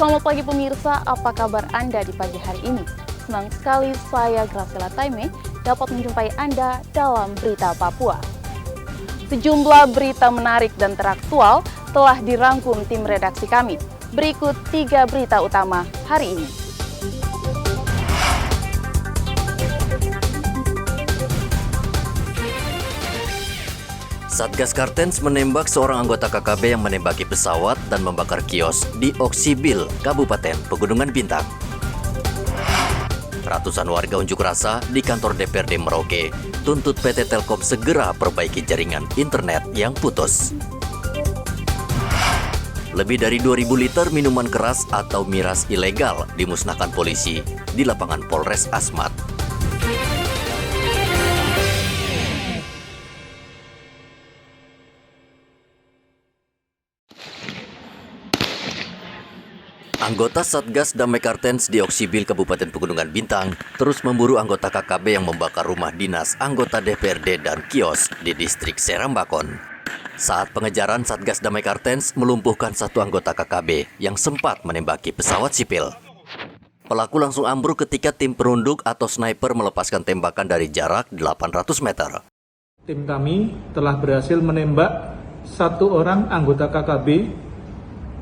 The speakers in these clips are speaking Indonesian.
Selamat pagi pemirsa, apa kabar Anda di pagi hari ini? Senang sekali saya Graciela Taime dapat menjumpai Anda dalam Berita Papua. Sejumlah berita menarik dan teraktual telah dirangkum tim redaksi kami. Berikut 3 berita utama hari ini. Satgas Kartens menembak seorang anggota KKB yang menembaki pesawat dan membakar kios di Oksibil, Kabupaten Pegunungan Bintang. Ratusan warga unjuk rasa di kantor DPRD Merauke tuntut PT Telkom segera perbaiki jaringan internet yang putus. Lebih dari 2.000 liter minuman keras atau miras ilegal dimusnahkan polisi di lapangan Polres Asmat. Anggota Satgas Damai Kartens di Oksibil, Kabupaten Pegunungan Bintang terus memburu anggota KKB yang membakar rumah dinas anggota DPRD dan kios di distrik Serambakon. Saat pengejaran, Satgas Damai Kartens melumpuhkan satu anggota KKB yang sempat menembaki pesawat sipil. Pelaku langsung ambruk ketika tim perunduk atau sniper melepaskan tembakan dari jarak 800 meter. Tim kami telah berhasil menembak satu orang anggota KKB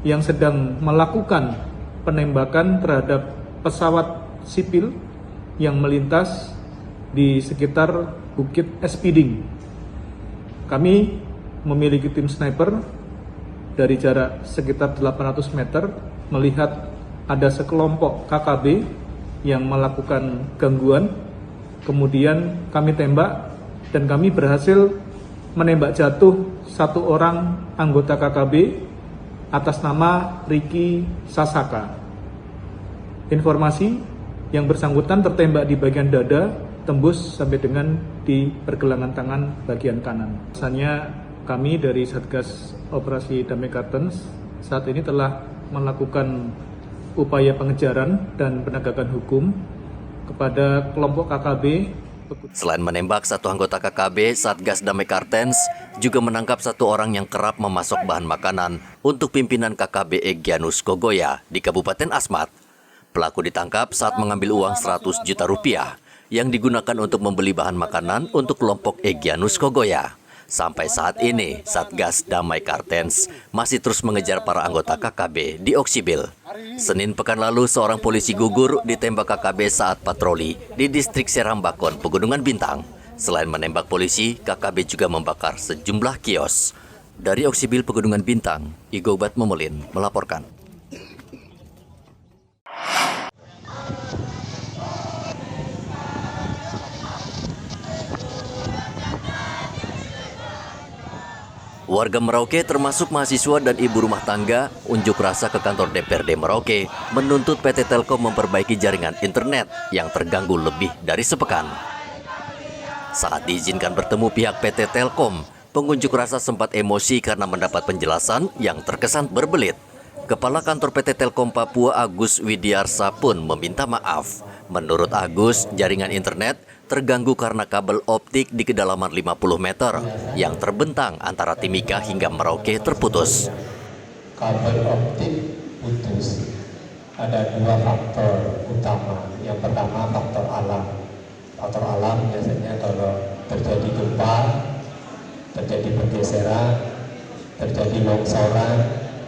yang sedang melakukan penembakan terhadap pesawat sipil yang melintas di sekitar Bukit Espiding. Kami memiliki tim sniper dari jarak sekitar 800 meter melihat ada sekelompok KKB yang melakukan gangguan. Kemudian kami tembak dan kami berhasil menembak jatuh satu orang anggota KKB atas nama Ricky Sasaka. Informasi yang bersangkutan tertembak di bagian dada, tembus sampai dengan di pergelangan tangan bagian kanan. Biasanya kami dari Satgas Operasi Damai Kartens saat ini telah melakukan upaya pengejaran dan penegakan hukum kepada kelompok KKB. Selain menembak satu anggota KKB, Satgas Damai Kartens juga menangkap satu orang yang kerap memasok bahan makanan untuk pimpinan KKB Egyanus Kogoya di Kabupaten Asmat. Pelaku ditangkap saat mengambil uang 100 juta rupiah yang digunakan untuk membeli bahan makanan untuk kelompok Egyanus Kogoya. Sampai saat ini, Satgas Damai Kartens masih terus mengejar para anggota KKB di Oksibil. Senin pekan lalu, seorang polisi gugur ditembak KKB saat patroli di distrik Serambakon, Pegunungan Bintang. Selain menembak polisi, KKB juga membakar sejumlah kios. Dari Oksibil, Pegunungan Bintang, Igobat Memelin melaporkan. Warga Merauke termasuk mahasiswa dan ibu rumah tangga unjuk rasa ke kantor DPRD Merauke menuntut PT Telkom memperbaiki jaringan internet yang terganggu lebih dari sepekan. Saat diizinkan bertemu pihak PT Telkom, pengunjuk rasa sempat emosi karena mendapat penjelasan yang terkesan berbelit. Kepala kantor PT Telkom Papua Agus Widiarsa pun meminta maaf. Menurut Agus, jaringan internet terganggu karena kabel optik di kedalaman 50 meter yang terbentang antara Timika hingga Merauke terputus. Kabel optik putus. Ada 2 faktor utama. Yang pertama faktor alam. Faktor alam biasanya kalau terjadi gempa, terjadi pergeseran, terjadi longsoran,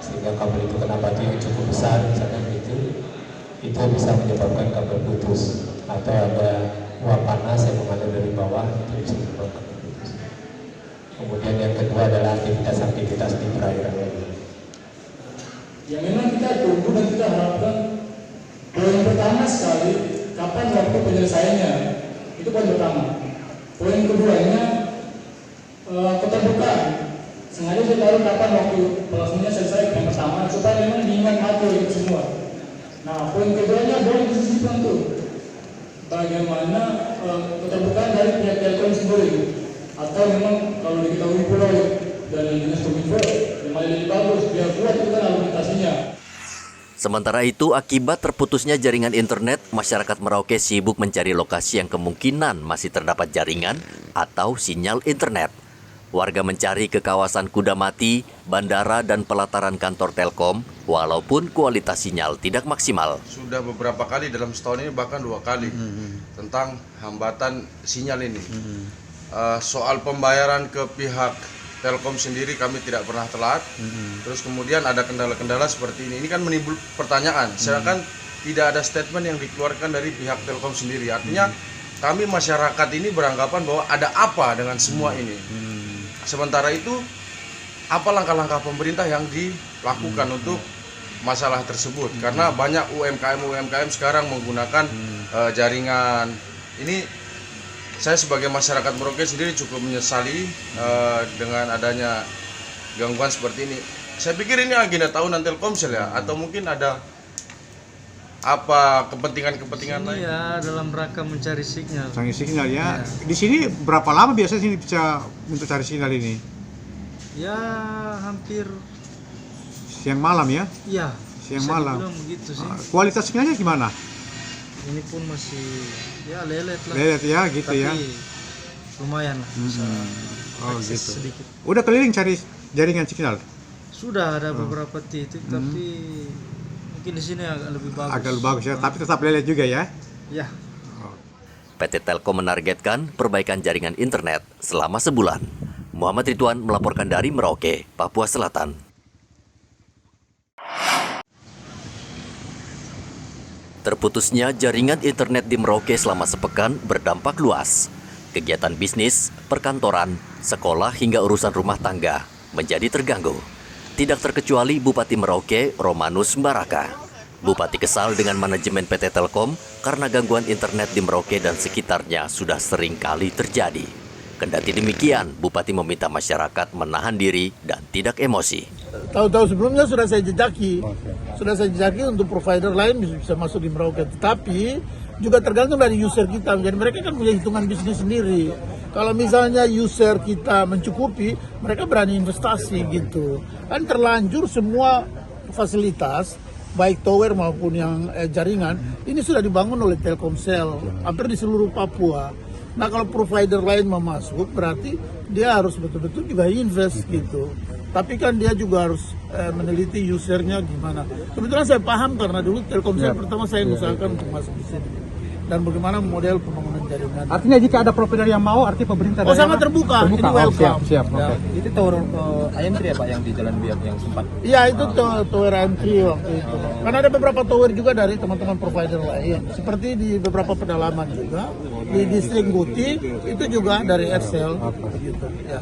sehingga kabel itu kena batu yang cukup besar, misalnya begitu, itu bisa menyebabkan kabel putus. Atau ada uap panas yang mengalir dari bawah, itu bisa menyebabkan kabel putus. Kemudian yang kedua adalah aktivitas di perairan. Yang memang kita tunggu dan kita harapkan poin pertama sekali, kapan waktu penyelesaiannya, itu poin pertama. Poin keduanya, keterbukaan. Sengaja saya taruh kapan waktu pelaksanaannya selesai yang pertama, supaya memang diingat atur itu semua. Nah, poin keduanya boleh disisipkan tuh. Bagaimana keterbukaan dari pihak Telkom sendiri, atau memang kalau diketahui pula dari Dinas Kominfo yang lebih bagus, biar kuat itu kan argumentasinya. Sementara itu, akibat terputusnya jaringan internet, masyarakat Merauke sibuk mencari lokasi yang kemungkinan masih terdapat jaringan atau sinyal internet. Warga mencari ke kawasan Kudamati, bandara, dan pelataran kantor Telkom, walaupun kualitas sinyal tidak maksimal. Sudah beberapa kali dalam setahun ini, bahkan 2 kali, tentang hambatan sinyal ini. Soal pembayaran ke pihak Telkom sendiri kami tidak pernah telat. Terus kemudian ada kendala-kendala seperti ini. Ini kan menimbul pertanyaan, sedangkan tidak ada statement yang dikeluarkan dari pihak Telkom sendiri. Artinya kami masyarakat ini beranggapan bahwa ada apa dengan semua ini. Sementara itu, apa langkah-langkah pemerintah yang dilakukan untuk masalah tersebut? Karena banyak UMKM sekarang menggunakan jaringan. Ini saya sebagai masyarakat Merauke sendiri cukup menyesali dengan adanya gangguan seperti ini. Saya pikir ini agenda tahunan Telkomsel ya, atau mungkin ada apa kepentingan lain? Ya, dalam rangka mencari sinyal. Cari sinyal ya. Di sini berapa lama biasanya sini bisa untuk cari sinyal ini? Ya, hampir Siang malam ya? ya. Siang bisa malam. dibilang begitu sih. Kualitas sinyalnya gimana? Ini pun masih ya lelet lah. Lelet ya gitu Tapi ya. lumayan lah bisa Oh akses gitu. sedikit. Udah keliling cari jaringan sinyal? Sudah ada beberapa titik tapi mungkin di sini agak lebih bagus. Agak lebih bagus ya, tapi tetap lelet juga ya. Ya. PT Telkom menargetkan perbaikan jaringan internet selama sebulan. Muhammad Ridwan melaporkan dari Merauke, Papua Selatan. Terputusnya jaringan internet di Merauke selama sepekan berdampak luas. Kegiatan bisnis, perkantoran, sekolah hingga urusan rumah tangga menjadi terganggu. Tidak terkecuali Bupati Merauke, Romanus Baraka. Bupati kesal dengan manajemen PT Telkom karena gangguan internet di Merauke dan sekitarnya sudah sering kali terjadi. Kendati demikian, Bupati meminta masyarakat menahan diri dan tidak emosi. Tahu-tahu sebelumnya sudah saya jejaki, untuk provider lain bisa masuk di Merauke. Tetapi juga tergantung dari user kita. Jadi mereka kan punya hitungan bisnis sendiri. Kalau misalnya user kita mencukupi, mereka berani investasi gitu. Kan terlanjur semua fasilitas, baik tower maupun yang jaringan, ini sudah dibangun oleh Telkomsel hampir di seluruh Papua. Nah kalau provider lain mau masuk, berarti dia harus betul-betul juga invest gitu. Tapi kan dia juga harus meneliti usernya gimana. Kebetulan saya paham karena dulu Telkomsel pertama saya usahakan untuk masuk di sini. Dan bagaimana model pembangunan jaringan. Artinya jika ada provider yang mau, artinya pemerintah sangat terbuka. Ini welcome. Siap. Ya. Itu tower IM3 ya Pak yang di Jalan Biak yang sempat? Iya itu tower IM3 waktu itu. Karena ada beberapa tower juga dari teman-teman provider lain. Seperti di beberapa pedalaman juga. Di distrik Guti itu juga dari Ersel. Gitu. Ya.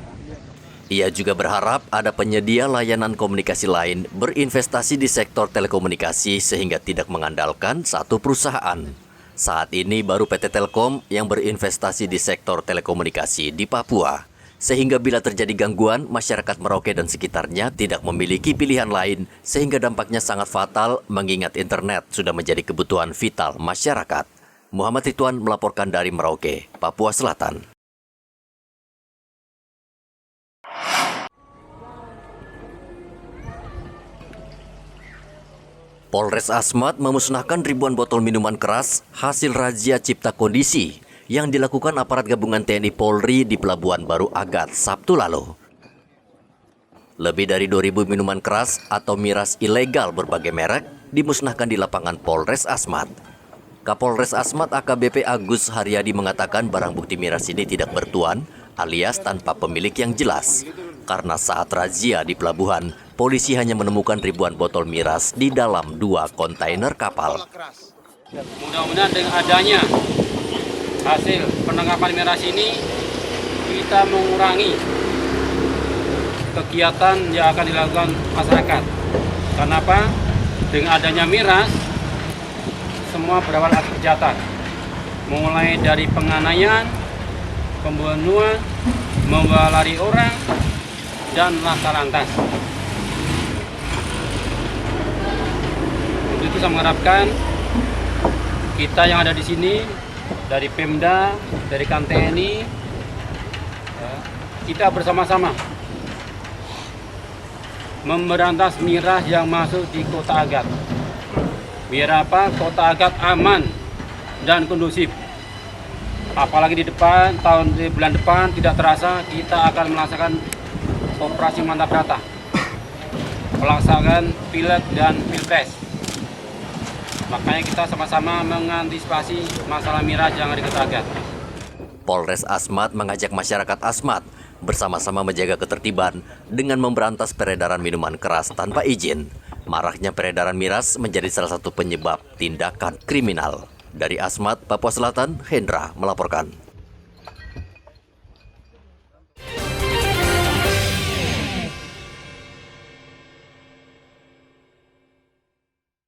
Ia juga berharap ada penyedia layanan komunikasi lain berinvestasi di sektor telekomunikasi sehingga tidak mengandalkan satu perusahaan. Saat ini baru PT Telkom yang berinvestasi di sektor telekomunikasi di Papua. Sehingga bila terjadi gangguan, masyarakat Merauke dan sekitarnya tidak memiliki pilihan lain sehingga dampaknya sangat fatal mengingat internet sudah menjadi kebutuhan vital masyarakat. Muhammad Ridwan melaporkan dari Merauke, Papua Selatan. Polres Asmat memusnahkan ribuan botol minuman keras hasil razia cipta kondisi yang dilakukan aparat gabungan TNI Polri di Pelabuhan Baru Agat Sabtu lalu. Lebih dari 2.000 minuman keras atau miras ilegal berbagai merek dimusnahkan di lapangan Polres Asmat. Kapolres Asmat AKBP Agus Haryadi mengatakan barang bukti miras ini tidak bertuan alias tanpa pemilik yang jelas. Karena saat razia di pelabuhan, polisi hanya menemukan ribuan botol miras di dalam 2 kontainer kapal. Mudah-mudahan dengan adanya hasil penangkapan miras ini, kita mengurangi kegiatan yang akan dilakukan masyarakat. Kenapa? Dengan adanya miras, semua berawal dari kejahatan. Mulai dari penganiayaan, pembunuhan, membawa lari orang, dan laka lantas. Untuk itu saya mengharapkan kita yang ada di sini, dari Pemda, dari TNI, kita bersama-sama memberantas miras yang masuk di Kota Agat. Biar apa? Kota Agat aman dan kondusif. Apalagi di bulan depan tidak terasa kita akan melaksanakan operasi mantap rata, melaksanakan pileg dan pilpres. Makanya kita sama-sama mengantisipasi masalah miras yang diketatkan. Polres Asmat mengajak masyarakat Asmat bersama-sama menjaga ketertiban dengan memberantas peredaran minuman keras tanpa izin. Maraknya peredaran miras menjadi salah satu penyebab tindakan kriminal. Dari Asmat, Papua Selatan, Hendra melaporkan.